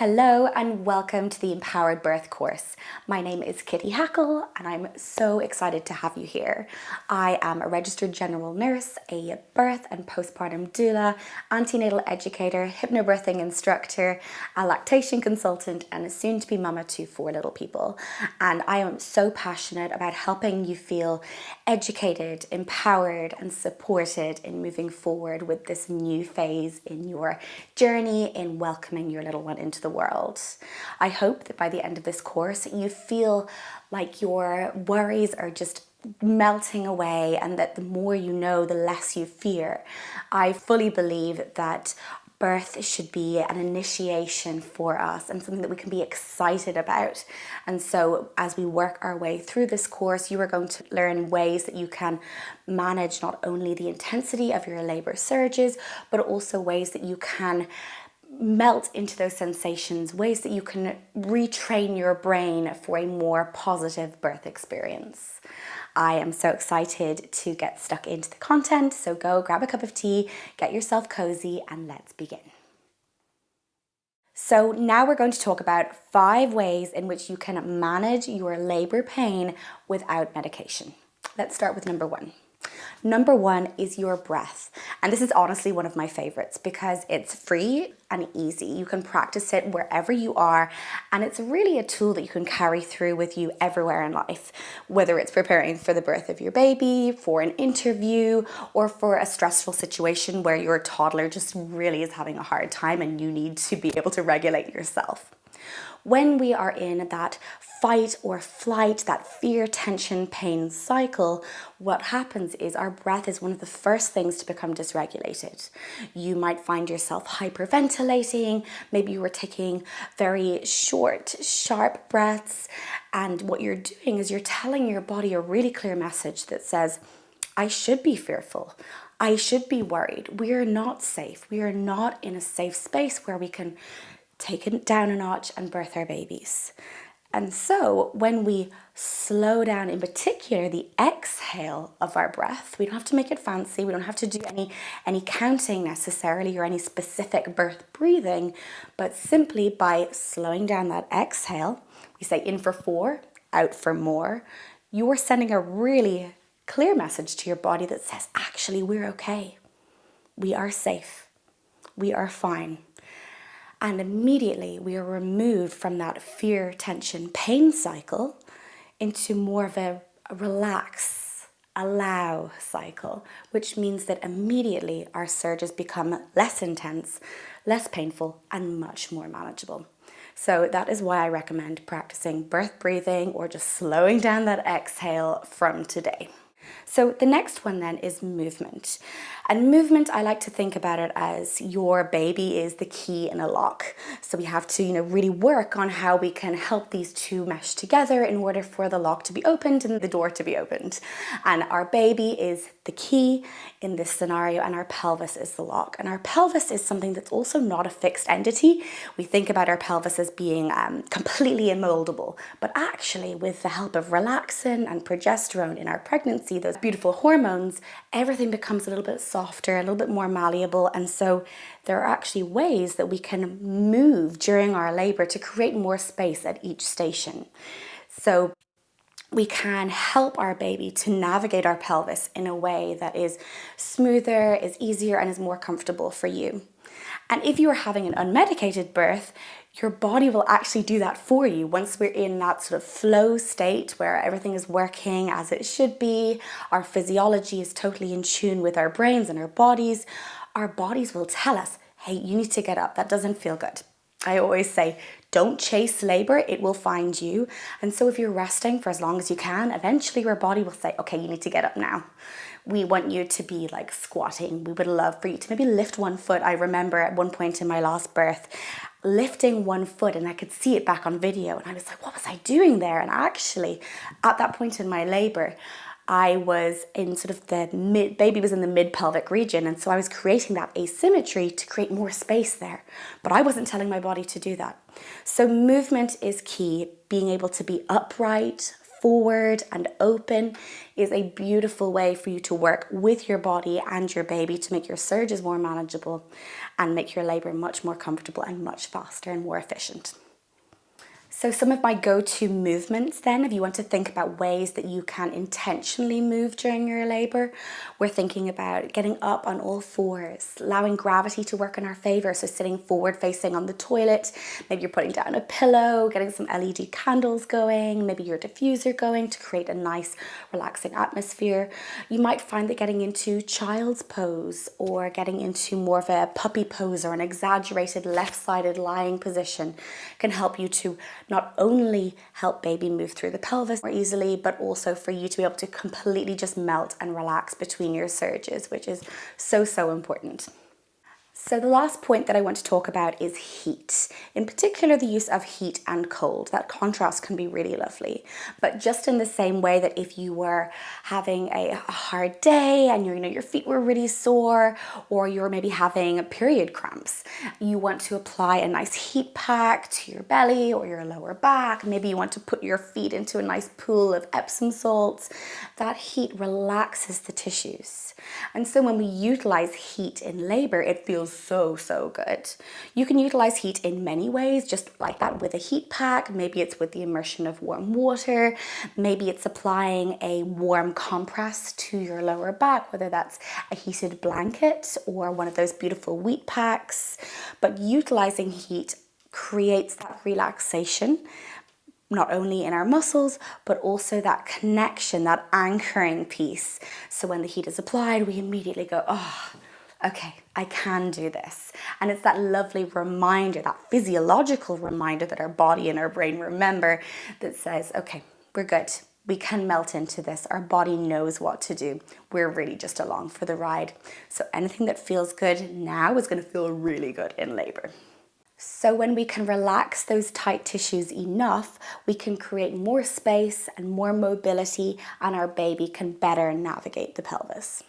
Hello and welcome to the Empowered Birth course. My name is Kitty Hackle and I'm so excited to have you here. I am a registered general nurse, a birth and postpartum doula, antenatal educator, hypnobirthing instructor, a lactation consultant and a soon-to-be mama to 4 little people. And I am so passionate about helping you feel educated, empowered and supported in moving forward with this new phase in your journey in welcoming your little one into the world. I hope that by the end of this course you feel like your worries are just melting away and that the more you know, the less you fear. I fully believe that birth should be an initiation for us and something that we can be excited about. And so as we work our way through this course, you are going to learn ways that you can manage not only the intensity of your labor surges, but also ways that you can melt into those sensations, ways that you can retrain your brain for a more positive birth experience. I am so excited to get stuck into the content, so go grab a cup of tea, get yourself cozy, and let's begin. So now we're going to talk about 5 ways in which you can manage your labor pain without medication. Let's start with number 1. Number 1 is your breath. And this is honestly one of my favorites because it's free and easy. You can practice it wherever you are. And it's really a tool that you can carry through with you everywhere in life, whether it's preparing for the birth of your baby, for an interview, or for a stressful situation where your toddler just really is having a hard time and you need to be able to regulate yourself. When we are in that fight or flight, that fear, tension, pain cycle, what happens is our breath is one of the first things to become dysregulated. You might find yourself hyperventilating, maybe you were taking very short, sharp breaths, and what you're doing is you're telling your body a really clear message that says, I should be fearful. I should be worried. We are not safe. We are not in a safe space where we can take it down a notch and birth our babies. And so when we slow down, in particular, the exhale of our breath, we don't have to make it fancy. We don't have to do any counting necessarily or any specific birth breathing, but simply by slowing down that exhale, we say in for 4, out for more, you are sending a really clear message to your body that says, actually, we're okay. We are safe. We are fine. And immediately we are removed from that fear, tension, pain cycle into more of a relax, allow cycle, which means that immediately our surges become less intense, less painful, and much more manageable. So that is why I recommend practicing birth breathing or just slowing down that exhale from today. So the next one then is movement. And movement, I like to think about it as your baby is the key in a lock. So we have to, really work on how we can help these two mesh together in order for the lock to be opened and the door to be opened. And our baby is the key in this scenario and our pelvis is the lock. And our pelvis is something that's also not a fixed entity. We think about our pelvis as being completely immoldable, but actually with the help of relaxin and progesterone in our pregnancy, those beautiful hormones, everything becomes a little bit softer, a little bit more malleable. And so there are actually ways that we can move during our labor to create more space at each station. So we can help our baby to navigate our pelvis in a way that is smoother, is easier, and is more comfortable for you. And if you are having an unmedicated birth, your body will actually do that for you. Once we're in that sort of flow state where everything is working as it should be, our physiology is totally in tune with our brains and our bodies will tell us, hey, you need to get up. That doesn't feel good. I always say, don't chase labor, it will find you. And so if you're resting for as long as you can, eventually your body will say, okay, you need to get up now. We want you to be like squatting. We would love for you to maybe lift one foot. I remember at one point in my last birth, lifting one foot and I could see it back on video. And I was like, what was I doing there? And actually, at that point in my labor, I was in sort of baby was in the mid-pelvic region. And so I was creating that asymmetry to create more space there. But I wasn't telling my body to do that. So movement is key. Being able to be upright, forward and open is a beautiful way for you to work with your body and your baby to make your surges more manageable and make your labor much more comfortable and much faster and more efficient. So some of my go-to movements then, if you want to think about ways that you can intentionally move during your labor, we're thinking about getting up on all fours, allowing gravity to work in our favor. So sitting forward facing on the toilet, maybe you're putting down a pillow, getting some LED candles going, maybe your diffuser going to create a nice relaxing atmosphere. You might find that getting into child's pose or getting into more of a puppy pose or an exaggerated left-sided lying position can help you to not only help baby move through the pelvis more easily, but also for you to be able to completely just melt and relax between your surges, which is so, so important. So the last point that I want to talk about is heat. In particular, the use of heat and cold. That contrast can be really lovely. But just in the same way that if you were having a hard day and your feet were really sore, or you're maybe having period cramps, you want to apply a nice heat pack to your belly or your lower back. Maybe you want to put your feet into a nice pool of Epsom salts. That heat relaxes the tissues. And so when we utilize heat in labor, it feels so, so good. You can utilize heat in many ways, just like that with a heat pack. Maybe it's with the immersion of warm water. Maybe it's applying a warm compress to your lower back, whether that's a heated blanket or one of those beautiful wheat packs. But utilizing heat creates that relaxation, not only in our muscles, but also that connection, that anchoring piece. So when the heat is applied, we immediately go, oh, okay, I can do this. And it's that lovely reminder, that physiological reminder that our body and our brain remember that says, okay, we're good. We can melt into this. Our body knows what to do. We're really just along for the ride. So anything that feels good now is going to feel really good in labor. So when we can relax those tight tissues enough, we can create more space and more mobility, and our baby can better navigate the pelvis.